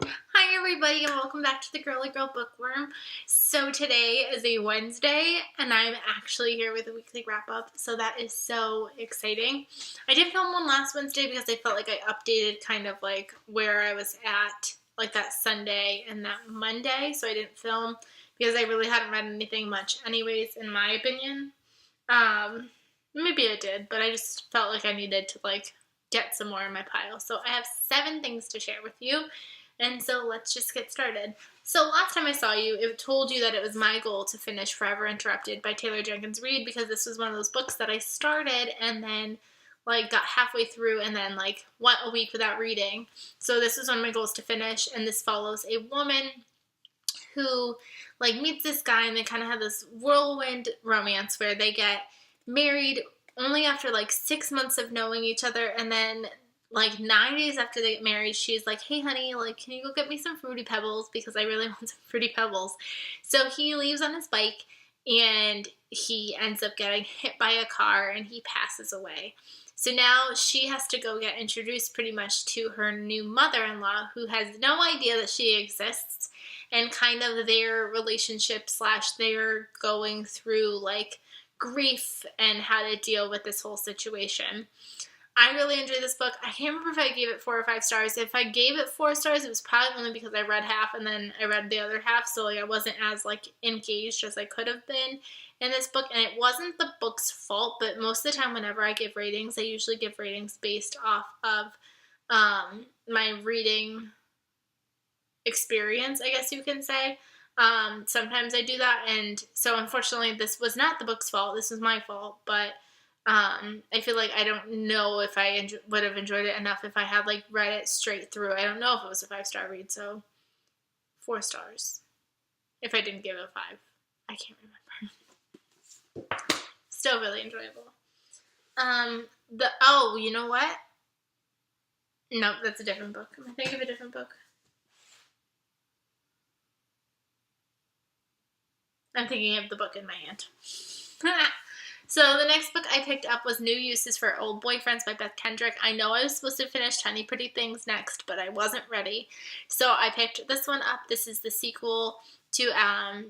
Hi everybody and welcome back to the Girly Girl Bookworm. So today is a Wednesday and I'm actually here with a weekly wrap up, so that is so exciting. I did film one last Wednesday because I felt like I updated kind of like where I was at like that Sunday and that Monday, so I didn't film because I really hadn't read anything much anyways, in my opinion. Maybe I did, but I just felt like I needed to like get some more in my pile. So I have 7 things to share with you. And so let's just get started. So last time I saw you, it told you that it was my goal to finish Forever Interrupted by Taylor Jenkins Reid, because this was one of those books that I started and then like got halfway through and then like went a week without reading. So this was one of my goals to finish, and this follows a woman who like meets this guy and they kind of have this whirlwind romance where they get married only after like 6 months of knowing each other, and then like 9 days after they get married, she's like, hey honey, like can you go get me some Fruity Pebbles because I really want some Fruity Pebbles. So he leaves on his bike and he ends up getting hit by a car and he passes away. So now she has to go get introduced pretty much to her new mother-in-law, who has no idea that she exists, and kind of their relationship slash they're going through like grief and how to deal with this whole situation. I really enjoyed this book. I can't remember if I gave it 4 or 5 stars. If I gave it 4 stars, it was probably only because I read half and then I read the other half, so like I wasn't as like engaged as I could have been in this book. And it wasn't the book's fault, but most of the time whenever I give ratings, I usually give ratings based off of my reading experience, I guess you can say. Sometimes I do that, and so unfortunately this was not the book's fault. This was my fault, but I feel like I don't know if I would have enjoyed it enough if I had like read it straight through. I don't know if it was a 5-star read, so 4 stars. If I didn't give it a 5, I can't remember. Still really enjoyable. You know what? Nope, that's a different book. Am I thinking of a different book? I'm thinking of the book in my hand. So the next book I picked up was New Uses for Old Boyfriends by Beth Kendrick. I know I was supposed to finish Tiny Pretty Things next, but I wasn't ready. So I picked this one up. This is the sequel to At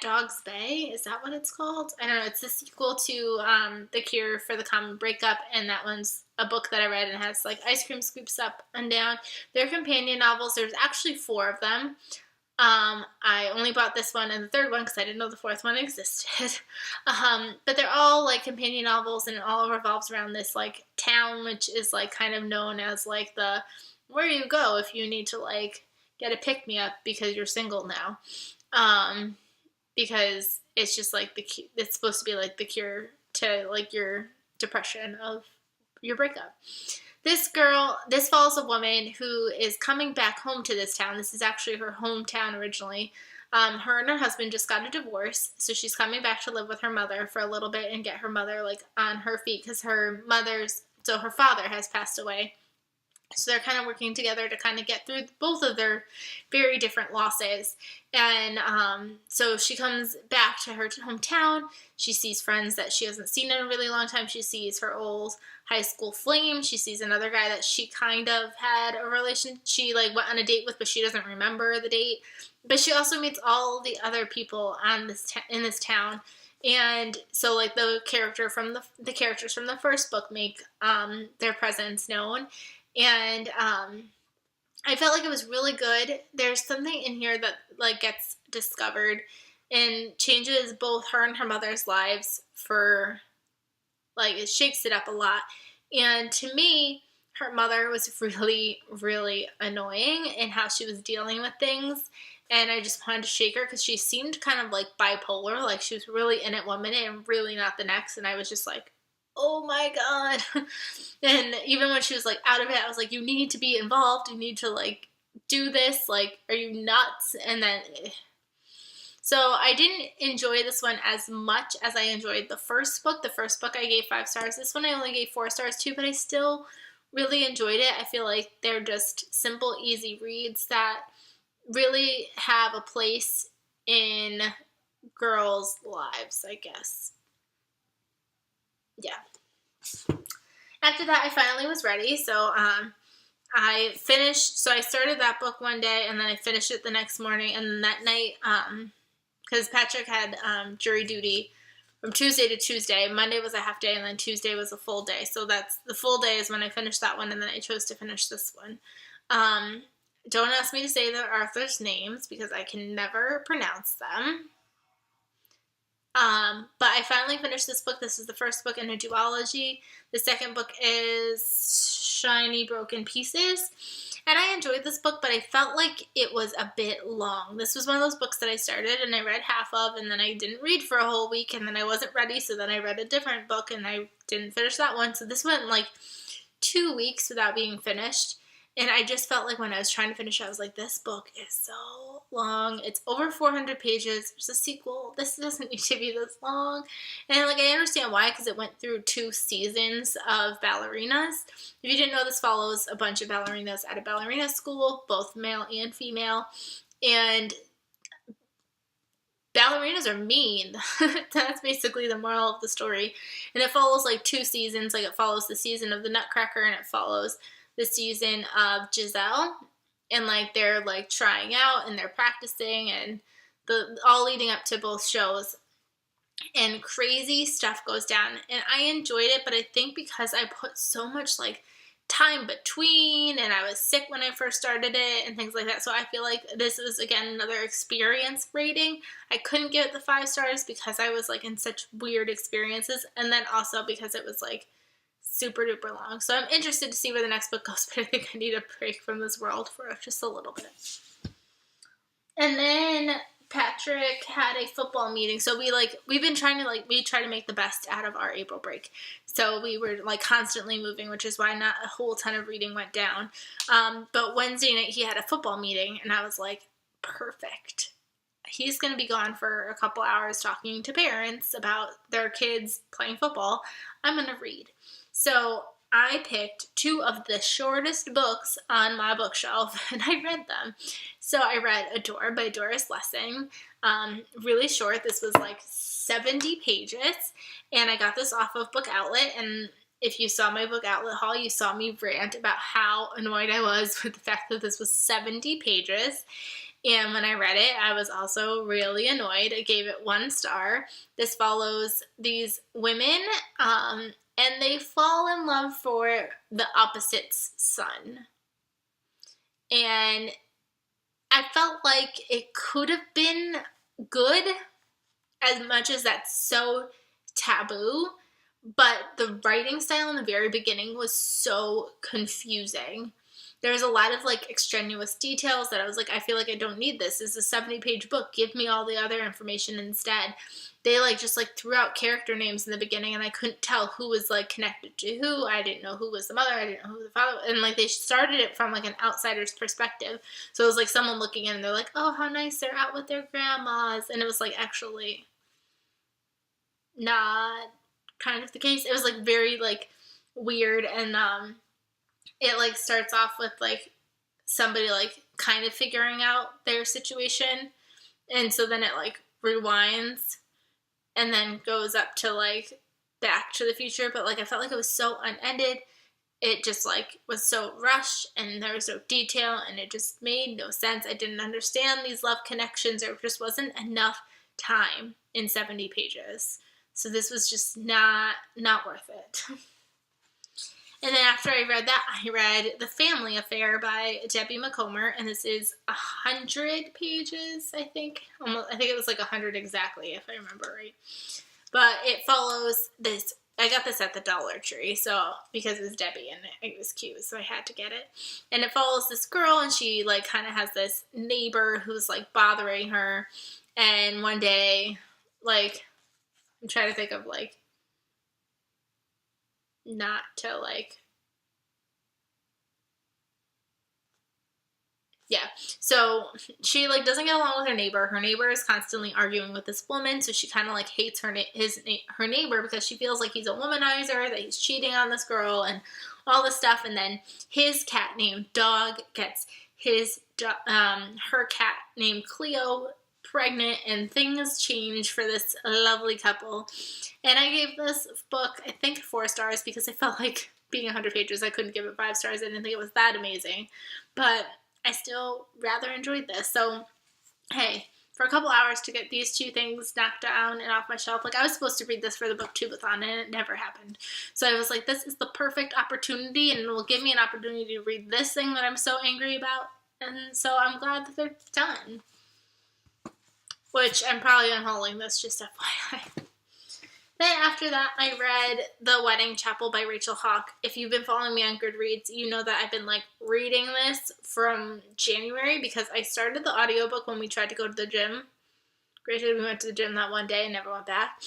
Dog's Bay. Is that what it's called? I don't know. It's the sequel to The Cure for the Common Breakup, and that one's a book that I read and has like ice cream scoops up and down. They're companion novels. There's actually 4 of them. I only bought this one and the 3rd one because I didn't know the 4th one existed. But they're all like companion novels, and it all revolves around this like town, which is like kind of known as like the where you go if you need to like get a pick me up because you're single now. Because it's just like it's supposed to be like the cure to like your depression of your breakup. This follows a woman who is coming back home to this town. This is actually her hometown originally. Her and her husband just got a divorce, so she's coming back to live with her mother for a little bit and get her mother like on her feet, because her father has passed away. So they're kind of working together to kind of get through both of their very different losses. And so she comes back to her hometown. She sees friends that she hasn't seen in a really long time. She sees her old high school flame. She sees another guy that she kind of had a relation. She like went on a date with, but she doesn't remember the date. But she also meets all the other people on in this town. And so like the characters from the first book make their presence known. And I felt like it was really good. There's something in here that like gets discovered and changes both her and her mother's lives for like it shakes it up a lot. And to me, her mother was really, really annoying in how she was dealing with things. And I just wanted to shake her because she seemed kind of like bipolar. Like she was really in it one minute and really not the next. And I was just like, oh my god. And even when she was like out of it, I was like, you need to be involved, you need to like do this, like are you nuts? And then so I didn't enjoy this one as much as I enjoyed the first book. The first book I gave 5 stars. This one I only gave 4 stars too, but I still really enjoyed it. I feel like they're just simple, easy reads that really have a place in girls' lives, I guess. Yeah. After that, I finally was ready, so I finished, so I started that book one day, and then I finished it the next morning, and then that night, because Patrick had jury duty from Tuesday to Tuesday. Monday was a half day, and then Tuesday was a full day. So that's the full day is when I finished that one, and then I chose to finish this one. Don't ask me to say the authors' names because I can never pronounce them. But I finally finished this book. This is the first book in a duology. The second book is Shiny Broken Pieces. And I enjoyed this book, but I felt like it was a bit long. This was one of those books that I started and I read half of, and then I didn't read for a whole week, and then I wasn't ready, so then I read a different book and I didn't finish that one. So this went like 2 weeks without being finished. And I just felt like when I was trying to finish it, I was like, this book is so long. It's over 400 pages. There's a sequel. This doesn't need to be this long. And like, I understand why, because it went through 2 seasons of ballerinas. If you didn't know, this follows a bunch of ballerinas at a ballerina school, both male and female. And ballerinas are mean. That's basically the moral of the story. And it follows like 2 seasons. Like, it follows the season of the Nutcracker, and it follows the season of Giselle, and like they're like trying out and they're practicing, and all leading up to both shows, and crazy stuff goes down, and I enjoyed it. But I think because I put so much like time between, and I was sick when I first started it and things like that, so I feel like this is again another experience rating. I couldn't give it the 5 stars because I was like in such weird experiences, and then also because it was like super duper long. So I'm interested to see where the next book goes, but I think I need a break from this world for just a little bit. And then Patrick had a football meeting. So we've been trying to we try to make the best out of our April break. So we were like constantly moving, which is why not a whole ton of reading went down. But Wednesday night he had a football meeting, and I was like, perfect. He's going to be gone for a couple hours talking to parents about their kids playing football. I'm going to read. So I picked 2 of the shortest books on my bookshelf, and I read them. So I read Adore by Doris Lessing. Really short. This was like 70 pages, and I got this off of Book Outlet. And if you saw my Book Outlet haul, you saw me rant about how annoyed I was with the fact that this was 70 pages. And when I read it, I was also really annoyed. I gave it 1 star. This follows these women, and they fall in love for the opposite's son. And I felt like it could have been good, as much as that's so taboo, but the writing style in the very beginning was so confusing. There was a lot of like extraneous details that I was like, I feel like I don't need this. This is a 70-page book. Give me all the other information instead. They just threw out character names in the beginning, and I couldn't tell who was like connected to who. I didn't know who was the mother. I didn't know who the father was. And they started it from like an outsider's perspective. So it was like someone looking in and they're like, oh, how nice, they're out with their grandmas. And it was like actually not kind of the case. It was like very like weird, and it starts off with somebody kind of figuring out their situation, and so then it rewinds and then goes up to Back to the Future, but I felt like it was so unended. It just was so rushed, and there was no detail, and it just made no sense. I didn't understand these love connections. There just wasn't enough time in 70 pages. So this was just not worth it. And then after I read that, I read The Family Affair by Debbie Macomber, and this is 100 pages, I think. I think it was 100 exactly, if I remember right. But it follows this. I got this at the Dollar Tree, so because it was Debbie and it was cute, so I had to get it. And it follows this girl, and she kind of has this neighbor who's bothering her. And one day, I'm trying to think of not to yeah, so she doesn't get along with her neighbor. Her neighbor is constantly arguing with this woman, so she kind of hates her neighbor because she feels like he's a womanizer, that he's cheating on this girl and all this stuff. And then his cat named Dog gets her cat named Cleo pregnant, and things change for this lovely couple. And I gave this book, I think, 4 stars because I felt like being 100 pages, I couldn't give it 5 stars. I didn't think it was that amazing. But I still rather enjoyed this. So, hey, for a couple hours to get these 2 things knocked down and off my shelf, like I was supposed to read this for the BookTubeathon and it never happened. So I was like, this is the perfect opportunity and it will give me an opportunity to read this thing that I'm so angry about. And so I'm glad that they're done. Which I'm probably unhauling this, just FYI. Then after that, I read The Wedding Chapel by Rachel Hawk. If you've been following me on Goodreads, you know that I've been like reading this from January because I started the audiobook when we tried to go to the gym. Granted, we went to the gym that one day and never went back.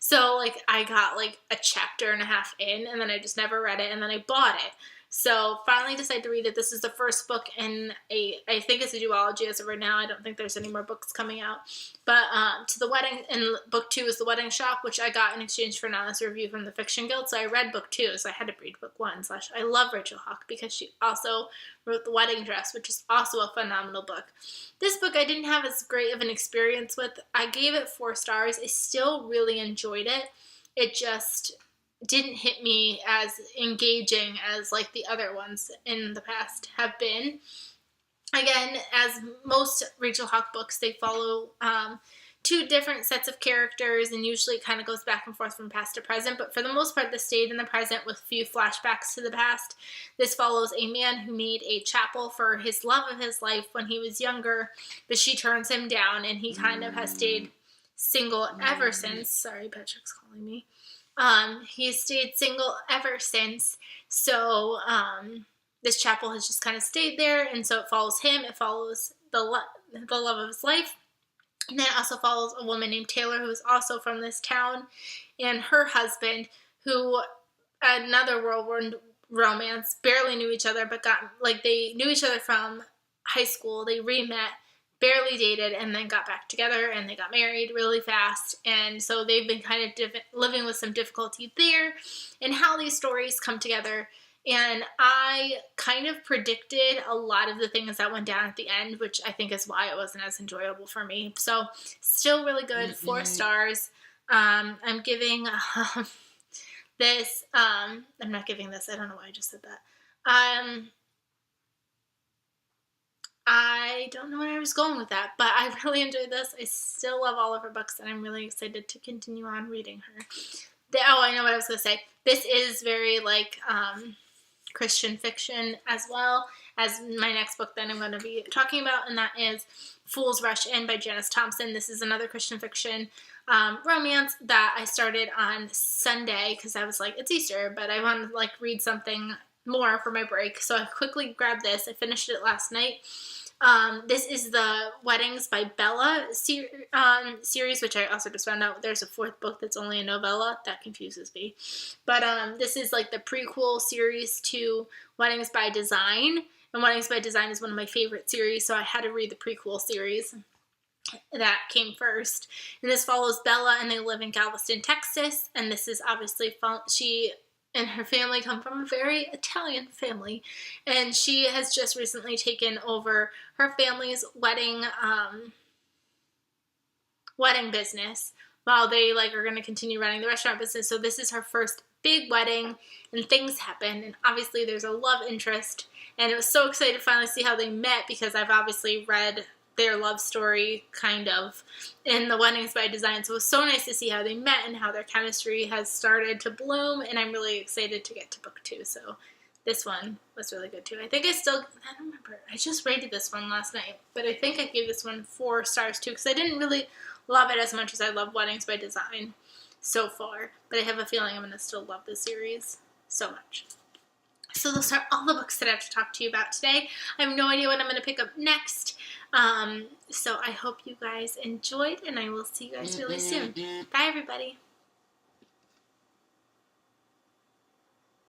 So like I got like a chapter and a half in and then I just never read it and then I bought it. So finally decided to read it. This is the first book in I think it's a duology as of right now. I don't think there's any more books coming out. But To the Wedding, and book 2 is The Wedding Shop, which I got in exchange for an honest review from the Fiction Guild. So I read book 2, so I had to read book 1. I love Rachel Hawk because she also wrote The Wedding Dress, which is also a phenomenal book. This book I didn't have as great of an experience with. I gave it 4 stars. I still really enjoyed it. It just didn't hit me as engaging as like the other ones in the past have been. Again, as most Rachel Hawk books, they follow 2 different sets of characters and usually it kind of goes back and forth from past to present, but for the most part this stayed in the present with few flashbacks to the past. This follows a man who made a chapel for his love of his life when he was younger, but she turns him down and he kind of has stayed single ever since. Sorry, Patrick's calling me. He's stayed single ever since, so this chapel has just kind of stayed there, and so it follows him, it follows the love of his life, and then it also follows a woman named Taylor who is also from this town, and her husband, who, another whirlwind romance, barely knew each other, but they knew each other from high school, they re-met, barely dated, and then got back together, and they got married really fast, and so they've been kind of living with some difficulty there, and how these stories come together, and I kind of predicted a lot of the things that went down at the end, which I think is why it wasn't as enjoyable for me. So, still really good, 4 stars. I'm giving this, I'm not giving this, I don't know why I just said that. I don't know where I was going with that, but I really enjoyed this. I still love all of her books, and I'm really excited to continue on reading her. I know what I was going to say. This is very, like, Christian fiction as well as my next book that I'm going to be talking about, and that is Fools Rush In by Janice Thompson. This is another Christian fiction romance that I started on Sunday because I was like, it's Easter, but I want to, like, read something more for my break, so I quickly grabbed this. I finished it last night. This is the Weddings by Bella series, which I also just found out there's a 4th book that's only a novella. That confuses me. But this is like the prequel series to Weddings by Design, and Weddings by Design is one of my favorite series, so I had to read the prequel series that came first. And this follows Bella, and they live in Galveston, Texas, and this is obviously she and her family come from a very Italian family, and she has just recently taken over her family's wedding business while they are going to continue running the restaurant business. So this is her first big wedding, and things happen, and obviously there's a love interest, and it was so excited to finally see how they met because I've obviously read their love story kind of in the Weddings by Design, so it was so nice to see how they met and how their chemistry has started to bloom, and I'm really excited to get to book 2, so this one was really good too. I don't remember, I just rated this one last night, but I think I gave this one 4 stars too because I didn't really love it as much as I love Weddings by Design so far, but I have a feeling I'm going to still love this series so much. So those are all the books that I have to talk to you about today. I have no idea what I'm going to pick up next. So I hope you guys enjoyed, and I will see you guys really soon. Bye, everybody.